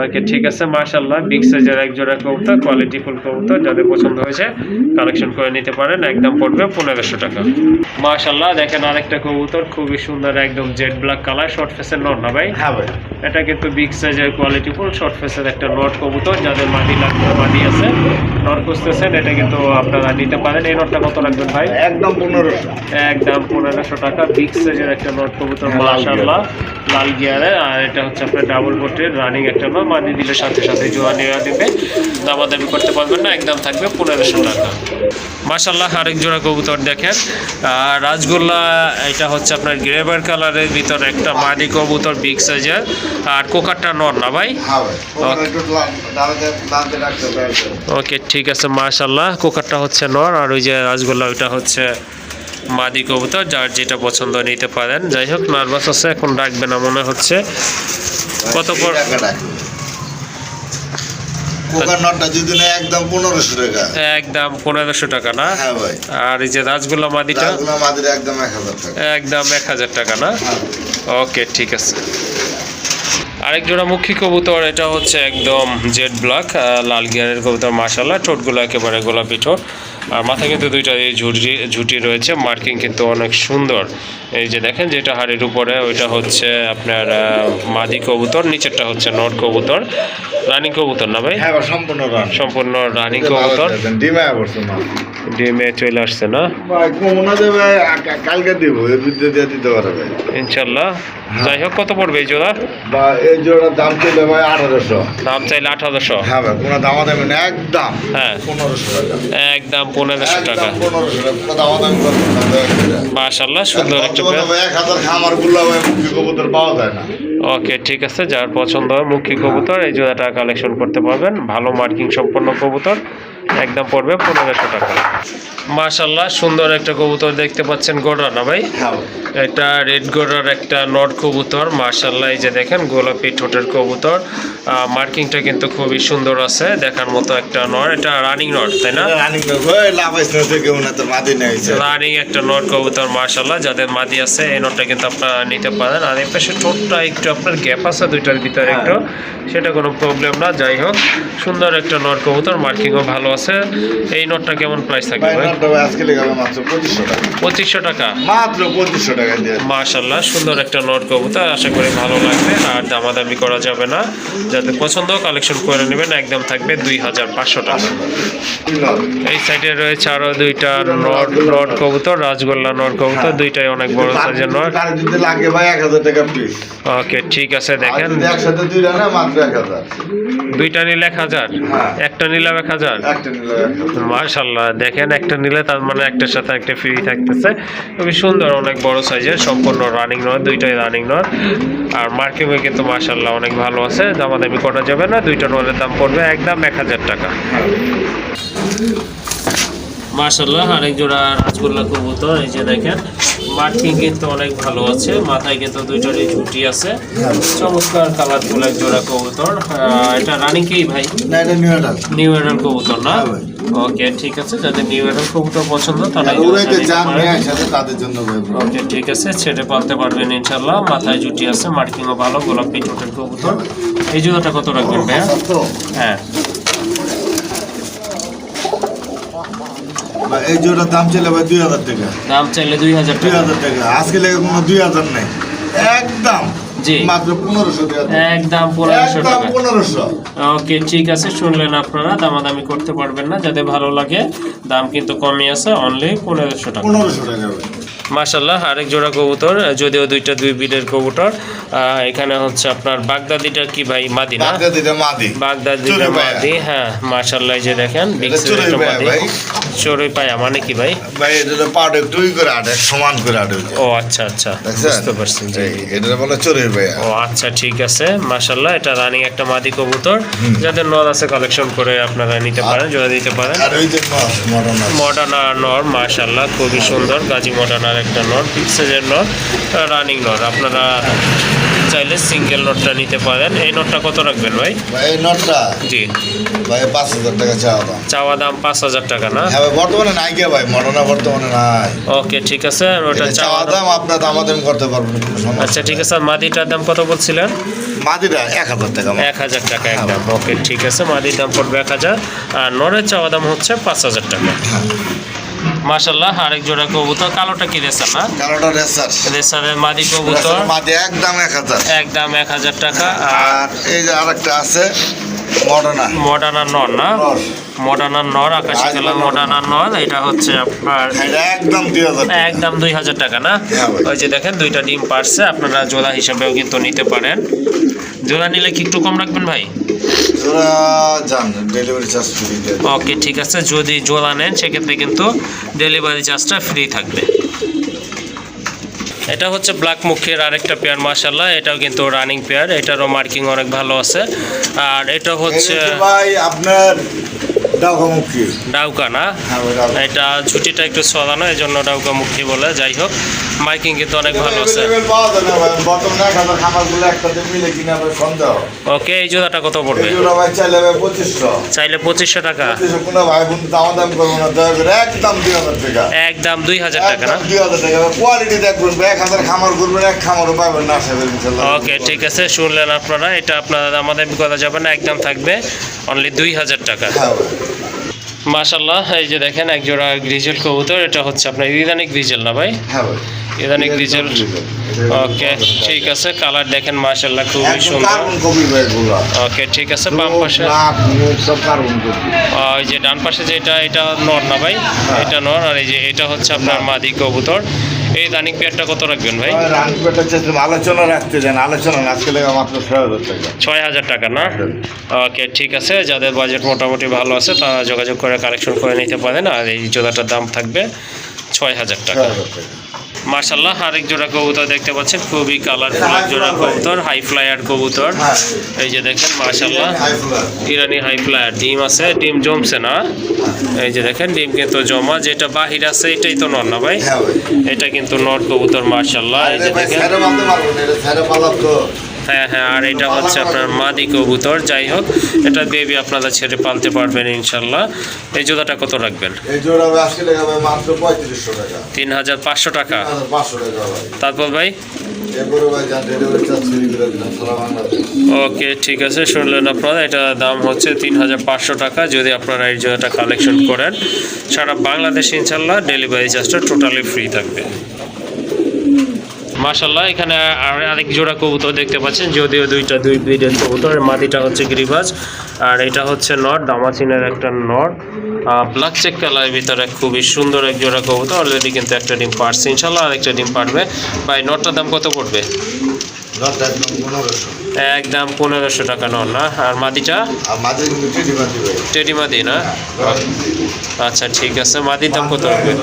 Speaker 2: ওকে, ঠিক আছে। মাশাআল্লাহ, বিগ সাইজের এক জোড়া কবুতর, কোয়ালিটি ফুল কবুতর, যাদের পছন্দ হয়েছে কালেকশন করে নিতে পারেন। একদম পড়বে 1500 টাকা। মাশাআল্লাহ, দেখেন আরেকটা কবুতর, খুবই সুন্দর, একদম জেড ব্ল্যাক কালার, শর্ট ফেসের নর না ভাই?
Speaker 1: হ্যাঁ ভাই,
Speaker 2: এটা কিন্তু বিগ সাইজের কোয়ালিটি ফুল শর্ট ফেসের একটা নট কবুতর, যাদের মাদি লাগবে, মাদি আছে, নট খুঁজতেছেন, এটা কিন্তু আপনারা নিতে পারেন। এই নটটা কত রাখবেন ভাই?
Speaker 1: একদম 1500।
Speaker 2: একদম 1500 টাকা। বিগ সাইজের একটা নট কবুতর, মাশাআল্লাহ, লাল গিয়ারে। আর এটা হচ্ছে আপনার ডাবল কোটের রানিং একটা নট, মাদি দিলে সাথে সাথে জোয়া নেওয়া দিবে, দামাদামি করতে পারবেন না, একদম থাকবে 1500 টাকা। মাশাআল্লাহ, আরেক জোড়া কবুতর দেখেন, রাজগোল্লা, এটা হচ্ছে আপনার গ্রেভার কালারের ভিতর একটা মাদি কবুতর, বিগ সাইজের। আর কোকারটা নর না ভাই?
Speaker 1: হ্যাঁ ভাই, ওখানে একটু দাঁড়াতে রাখতে হবে।
Speaker 2: ওকে, ঠিক আছে। মাশাআল্লাহ, কোকারটা হচ্ছে নর, আর ওই যে রাজগোল্লা ওইটা হচ্ছে মাদি কবুতর, যার যেটা পছন্দ নিতে পারেন। যাই হোক, নার্ভাস আছে, এখন ডাকবে না মনে হচ্ছে। কত পর?
Speaker 1: কোকার নটটা যদি না একদম 1500 টাকা।
Speaker 2: একদম 1500 টাকা না?
Speaker 1: হ্যাঁ ভাই।
Speaker 2: আর এই যে রাজগোল্লা মাদিটা?
Speaker 1: রাজগোল্লা মাদির একদম 1000 টাকা।
Speaker 2: একদম 1000 টাকা না?
Speaker 1: হ্যাঁ।
Speaker 2: ওকে, ঠিক আছে। আরেক জোড়া মুখী কবুতর, এটা হচ্ছে একদম জেড ব্ল্যাক লাল গিয়ারের কবুতর। মাশাআল্লাহ, ঠোঁটগুলো একেবারে গোলাপি ঠোঁট, আর মাথা কিন্তু দুইটা এই ঝুটি রয়েছে, মার্কিং কিন্তু অনেক সুন্দর। এই যে দেখেন, যেটা হাড়ির উপরে ওইটা হচ্ছে আপনার মাদি কবুতর, নিচেরটা হচ্ছে নট কবুতর। রানিং কবুতর না ভাই?
Speaker 1: হ্যাঁ ভাই, সম্পূর্ণ রান।
Speaker 2: সম্পূর্ণ রানিং কবুতর।
Speaker 1: ডিমে বসছে না।
Speaker 2: ডিমে চলে আসছে না?
Speaker 1: ভাই কমনা দেবে, কালকে দিব, এর ভিতরে দিয়ে দিতে পারবে
Speaker 2: ইনশাল্লাহ। যাই হোক, কত পড়বে এই জোড়া?
Speaker 1: বা এই জোড়ার দাম চলে ভাই 1800।
Speaker 2: দাম চাইলে 1800?
Speaker 1: হ্যাঁ ভাই, কোনো দামা দেবে না, একদম
Speaker 2: হ্যাঁ,
Speaker 1: 1500 টাকা।
Speaker 2: একদম 1500 টাকা।
Speaker 1: 1500 টাকা, কোনো দামা দামি করবে না।
Speaker 2: মাশাআল্লাহ, সুন্দর একটা পেয়ার।
Speaker 1: 1000 খামার গুলা ভাই মুখী কবুতর পাওয়া যায় না।
Speaker 2: ওকে, ঠিক আছে। যার পছন্দ হয় মুখী কবুতর, এই জোড়াটা কালেকশন করতে পারবেন। ভালো মার্কিং সম্পন্ন কবুতর, একদম পড়বে 1500 টাকা। মাশাআল্লাহ, সুন্দর একটা কবুতর দেখতে পাচ্ছেন, গোড়া না ভাই?
Speaker 1: হ্যাঁ ভাই।
Speaker 2: এটা রেড গোড়ার একটা নট কবুতর। মাশাআল্লাহ, এই যে দেখেন গোলাপি ঠোঁটের কবুতর, মার্কিংটা কিন্তু খুবই সুন্দর আছে, দেখার মতো একটা নট। এটা রানিং নট, তাই না?
Speaker 1: রানিং ভাই, লাভ আছে না কেউ না, তো মাদি নেই।
Speaker 2: রানিং একটা নট কবুতর। মাশাআল্লাহ, যাদের মাদি আছে এই নটটা কিন্তু আপনারা নিতে পারেন। আর এই পাশে ঠোঁটটা একটু আপনার গ্যাপ আছে দুইটার ভিতরে একটু, সেটা কোনো প্রবলেম না। যাই হোক, সুন্দর একটা নট কবুতর, মার্কিংও ভালো আছে। এই নটটা কেমন প্রাইস থাকবে
Speaker 1: ভাই
Speaker 2: ভাই?
Speaker 1: নটটা ভাই আজকে লেগে মাত্র 2500 টাকা।
Speaker 2: 2500 টাকা?
Speaker 1: মাত্র 2500 টাকা দিয়ে।
Speaker 2: মাশাআল্লাহ, সুন্দর একটা নট কবুতর, আশা করি ভালো লাগবে, আর দামাদামি করা যাবে না। যাতে পছন্দ কালেকশন করে নেবেন, একদম থাকবে 2500 টাকা। এই সাইডে রয়েছে আরো দুইটা নট কবুতর, রাজগোল্লা নট কবুতর, দুইটাই অনেক বড় সাইজের নট।
Speaker 1: তার যদি লাগে ভাই 1000 টাকা পিস।
Speaker 2: ওকে, ঠিক আছে। দেখেন,
Speaker 1: একসাথে দুইটা না, মাত্র 1000।
Speaker 2: দুইটা নিলে 1000,
Speaker 1: হ্যাঁ।
Speaker 2: একটা নিলাম 1000।
Speaker 1: একটা নিলে 1000।
Speaker 2: মাশাআল্লাহ, দেখেন একটা নিলে তার মানে একটার সাথে একটা ফ্রি থাকতেছে। খুবই সুন্দর, অনেক বড় সাইজের, সম্পূর্ণ রানিং নট, দুইটাই রানিং নট। আর মার্কিংও কিন্তু মাশাআল্লাহ অনেক ভালো আছে, দামাদামি করা যাবে না। দুইটা নটের দাম পড়বে একদম 1000 টাকা। মাশাআল্লাহ, আরেক জোড়া রাজগোল্লা কবুতর, এই যে দেখেন মার্কিং কিন্তু অনেক ভালো আছে, মাথায় কিন্তু দুইটারই ঝুটি আছে, চমৎকার কালারফুল এক জোড়া কবুতর। এটা রানিং কি ভাই?
Speaker 1: না, এটা নিউ অ্যাডাল।
Speaker 2: নিউ এডাল কবুতর না?
Speaker 1: হ্যাঁ ভাই।
Speaker 2: ওকে, ঠিক আছে। যাদের নিউ এডাল কবুতর পছন্দ তারা
Speaker 1: আর উড়াইতে চান মেয়ে সাথে তাদের জন্য ভাই।
Speaker 2: ওকে, ঠিক আছে, ছেড়ে পালতে পারবেন ইনশাল্লাহ। মাথায় জুটি আছে, মার্কিংও ভালো, গোলাপি ঠোঁটের কবুতর। এই জোড়াটা কত রাখবেন ভাইয়া? হ্যাঁ,
Speaker 1: এই জোড়ার দাম চলে ভাই 2000 টাকা।
Speaker 2: দাম চাইলে 2000 টাকা?
Speaker 1: 2000 টাকা, আজকে লেগে কোনো 2000 নেই, একদম
Speaker 2: জি,
Speaker 1: মাত্র 1500 টাকা।
Speaker 2: একদম 1500
Speaker 1: একদম
Speaker 2: টাকা।
Speaker 1: 1500।
Speaker 2: ওকে, ঠিক আছে, শুনলেন আপনারা, দামাদামি করতে পারবেন না, যাদের ভালো লাগে। দাম কিন্তু কমই আছে, অনলি 1500 টাকা।
Speaker 1: 1500 টাকা ভাই।
Speaker 2: মাশাআল্লাহ, আরেক জোড়া কবুতর, যদিও দুইটা দুই বিডের কবুতর। এখানে হচ্ছে আপনার বাগদাদিটা কি ভাই, মাদি না?
Speaker 1: বাগদাদিটা মাদি।
Speaker 2: বাগদাদিটা
Speaker 1: চড়ুই পায়া।
Speaker 2: মাদি, হ্যাঁ। মাশাআল্লাহ, এই যে দেখেন বিগ
Speaker 1: এটা চড়ুই
Speaker 2: সাইজের
Speaker 1: পায়া
Speaker 2: মাদি।
Speaker 1: ভাই।
Speaker 2: চড়ুই পায়া মানে কি ভাই?
Speaker 1: ভাই এটা পাউডার একটুই করে আটে, সমান করে আটে।
Speaker 2: ও আচ্ছা আচ্ছা,
Speaker 1: দেখছেন?
Speaker 2: বুঝতে পারছি। জি,
Speaker 1: এটা বলে চড়ুই ভাইয়া।
Speaker 2: ও আচ্ছা, ঠিক আছে। মাশাআল্লাহ, এটা রানিং একটা মাদি কবুতর, যাদের নর আছে কালেকশন করে আপনারা নিতে পারেন, জোড়া দিতে পারেন।
Speaker 1: আর ওই যে মডার্ন আছে।
Speaker 2: মডার্ন আর নর, মাশাআল্লাহ খুবই সুন্দর, গাজী মডার্ন আর একটা নর, বিগ সাইজের নর, রানিং নর। আপনারা চাইলে সিঙ্গেল নটটা নিতে পারেন। এই নটটা কত রাখবেন ভাই?
Speaker 1: ভাই এই নটটা
Speaker 2: জি,
Speaker 1: ভাই 5,000 টাকা চাওয়া দাম।
Speaker 2: চাওয়া দাম 5,000 টাকা না?
Speaker 1: হ্যাঁ ভাই, বর্তমানে নাই কে ভাই, মডার্না বর্তমানে নাই।
Speaker 2: ওকে ঠিক আছে, ওটা
Speaker 1: এটা
Speaker 2: চাওয়া
Speaker 1: চাওয়া
Speaker 2: দাম।
Speaker 1: দাম আপনার দামাদামি করতে পারবেন, কোনো সমস্যা
Speaker 2: আচ্ছা ঠিক
Speaker 1: নাই।
Speaker 2: আছে, মাদিটার দাম কত বলছিলেন?
Speaker 1: মাদিরা 1,000 টাকা।
Speaker 2: 1,000 টাকা একদম। ওকে ঠিক আছে, মাদির দাম পড়বে 1,000 আর নরের চাওয়া দাম হচ্ছে 5,000 টাকা। মাশাল্লাহ, আরেক জোড়া কবুতর, কালোটা কি রেসার না?
Speaker 1: কালোটা রেসার।
Speaker 2: রেসারের মাদি কবুতর,
Speaker 1: মাদি একদম 1,000।
Speaker 2: একদম 1,000 টাকা। আর
Speaker 1: আর এই যে আরেকটা আছে মডার্না।
Speaker 2: মডার্নার নর না?
Speaker 1: নর।
Speaker 2: মডার্নার নর, আকাশি কালার মডার্নার নর। এটা হচ্ছে আপনার
Speaker 1: এটা একদম 2,000 টাকা।
Speaker 2: একদম 2,000 টাকা না?
Speaker 1: হ্যাঁ ভাই।
Speaker 2: ওই যে দেখেন দুইটা ডিম পারছে, আপনারা জোড়া হিসাবেও কিন্তু নিতে পারেন। জোড়া নিলে কি একটু কম রাখবেন ভাই?
Speaker 1: ওরা জান ডেলিভারি চার্জ ফ্রি দেয়।
Speaker 2: ওকে ঠিক আছে, যদি জোড়া নেন সেক্ষেত্রে কিন্তু ডেলিভারি চার্জটা ফ্রি থাকবে। এটা হচ্ছে ব্ল্যাক মুখের আরেকটা পেয়ার, মাশাল্লাহ, এটাও কিন্তু রানিং পেয়ার, এটারও মার্কিং অনেক ভালো আছে। আর এটা হচ্ছে
Speaker 1: এই যে ভাই আপনার ডাউকামুখী।
Speaker 2: ডাউকা না?
Speaker 1: হ্যাঁ ভাই, ডাউকা।
Speaker 2: এটা ঝুটিটা একটু সরানো, এই জন্য ডাউকা মুখী বলে। যাই হোক, মার্কিং কিন্তু অনেক ভালো আছে।
Speaker 1: Available পাওয়া যায় না ভাই, বর্তমানে 1,000 খামারগুলো একসাথে মিলে কিনা ভাই সন্দেহ।
Speaker 2: ওকে, এই জোড়াটা কত পড়বে?
Speaker 1: এগুলো ভাই চাইলে ভাই 2,500।
Speaker 2: চাইলে 2,500 টাকা?
Speaker 1: 2,500 কোনো ভাই বন্ধু দাম করবো না, দয়া করে একদম 2,000 টাকা।
Speaker 2: একদম 2,000 টাকা না?
Speaker 1: একদম 2,000 টাকা। কোয়ালিটি দেখবেন ভাই, 1,000 খামার করবেন, এক খামারও পাবেন না আশা করি ইনশাআল্লাহ।
Speaker 2: ওকে ঠিক আছে, শুনলেন আপনারা, এটা আপনারা আমাদের করা যাবে না, একদম থাকবে অনলি 2,000 টাকা।
Speaker 1: হ্যাঁ ভাই।
Speaker 2: মাশাল্লাহ, এই যে দেখেন এক জোড়া গ্রিজেল কবুতর, এটা হচ্ছে আপনার ইরানি গ্রিজেল না ভাই?
Speaker 1: হ্যাঁ ভাই।
Speaker 2: ইরানি গ্রিজেল। ওকে ঠিক আছে, কালার দেখেন মাশাল্লাহ খুবই
Speaker 1: একদম
Speaker 2: সুন্দর।
Speaker 1: কার্বন কপি ভাই এগুলো।
Speaker 2: ওকে ঠিক আছে, বাম পাশে
Speaker 1: নাক, মুখ সব কার্বন কপি।
Speaker 2: ওই যে ডান পাশে যেটা, এটা নর না ভাই? এটা নর, আর এই যে এটা হচ্ছে আপনার মাদি কবুতর। এই রানিং পেয়ারটা কত রাখবেন ভাই?
Speaker 1: রানপেটা চেষ্টা আলোচনা রাখতে যান, আলোচনা না, আজকে লেগে মাত্র 6,000 টাকা।
Speaker 2: 6,000 টাকা না? ওকে ঠিক আছে, যাদের বাজেট মোটামুটি ভালো আছে তারা যোগাযোগ করে কালেকশন করে নিতে পারেন। আর এই জোড়াটার দাম থাকবে 6,000 টাকা।
Speaker 1: 6,000 টাকা।
Speaker 2: মাশাল্লাহ, আরেক জোড়া কবুতর দেখতে পাচ্ছেন, খুবই কালারফুল এক জোড়া কবুতর, হাই ফ্লায়ার কবুতর।
Speaker 1: হ্যাঁ।
Speaker 2: এই যে দেখেন মাশাল্লাহ,
Speaker 1: হাই ফ্লার।
Speaker 2: ইরানি হাই ফ্লায়ার, ডিম আছে, ডিম জমছে না? এই যে দেখেন ডিম কিন্তু জমা, যেটা বাহির আছে এটাই তো নর না ভাই?
Speaker 1: হ্যাঁ ভাই।
Speaker 2: এটা কিন্তু নর কবুতর মাশাল্লাহ। এই যে
Speaker 1: আরে ভাই,
Speaker 2: দেখেন,
Speaker 1: ছেড়ে মারতে পারবেন না, এটা ছেড়ে পালার তো।
Speaker 2: হ্যাঁ হ্যাঁ, আর এটা হচ্ছে আপনার মাদি কবুতর। যাই হোক, এটা বেবি আপনারা ছেড়ে পালতে পারবেন ইনশাল্লাহ। এই জোড়াটা কত রাখবেন?
Speaker 1: এই জোড়া ভাই আজকে লেগে ভাই মাত্র 3,500 টাকা।
Speaker 2: 3,500 টাকা।
Speaker 1: 500 টাকা ভাই।
Speaker 2: তারপর ভাই?
Speaker 1: এরপরে ভাই জান ডেলিভারি চার্জ ফ্রি করে দিলাম সারা বাংলাদেশ।
Speaker 2: ওকে ঠিক আছে, শুনলেন আপনারা, এটা দাম হচ্ছে 3,500 টাকা। যদি আপনারা এই জোড়াটা কালেকশন করেন সারা বাংলাদেশ ইনশাল্লাহ ডেলিভারি চার্জটা টোটালি ফ্রি থাকবে। মাশাল্লাহ, এখানে আরেক জোড়া কবুতর দেখতে পাচ্ছেন, যদিও দুই ব্রিডের কবুতর। মাদিটা হচ্ছে গিরিবাজ আর এটা হচ্ছে নর, দামাচিনের একটা নর, ব্ল্যাক চেক কালারের ভিতরে খুবই সুন্দর এক জোড়া কবুতর। অলরেডি কিন্তু একটা ডিম পারছে ইনশাল্লাহ, আর একটা ডিম পারবে। ভাই নরটার দাম কত পড়বে?
Speaker 1: নটটা একদম 1500।
Speaker 2: একদম 1,500 টাকা নর না? আর মাদিটা?
Speaker 1: আর মাঝে কিন্তু টেডি মাদি ভাই।
Speaker 2: টেডি মাদি না? আচ্ছা ঠিক আছে, মাদির দাম কত হবে?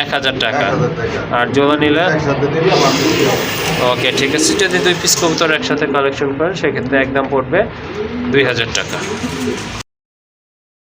Speaker 2: 1,000 টাকা।
Speaker 1: 1,000 টাকা।
Speaker 2: আর জোড়া নিলে?
Speaker 1: একসাথে নিলে মাত্র
Speaker 2: ওকে ঠিক আছে, যদি 2 পিস কবুতর একসাথে কালেকশন করেন সেক্ষেত্রে একদম পড়বে 2,000 টাকা।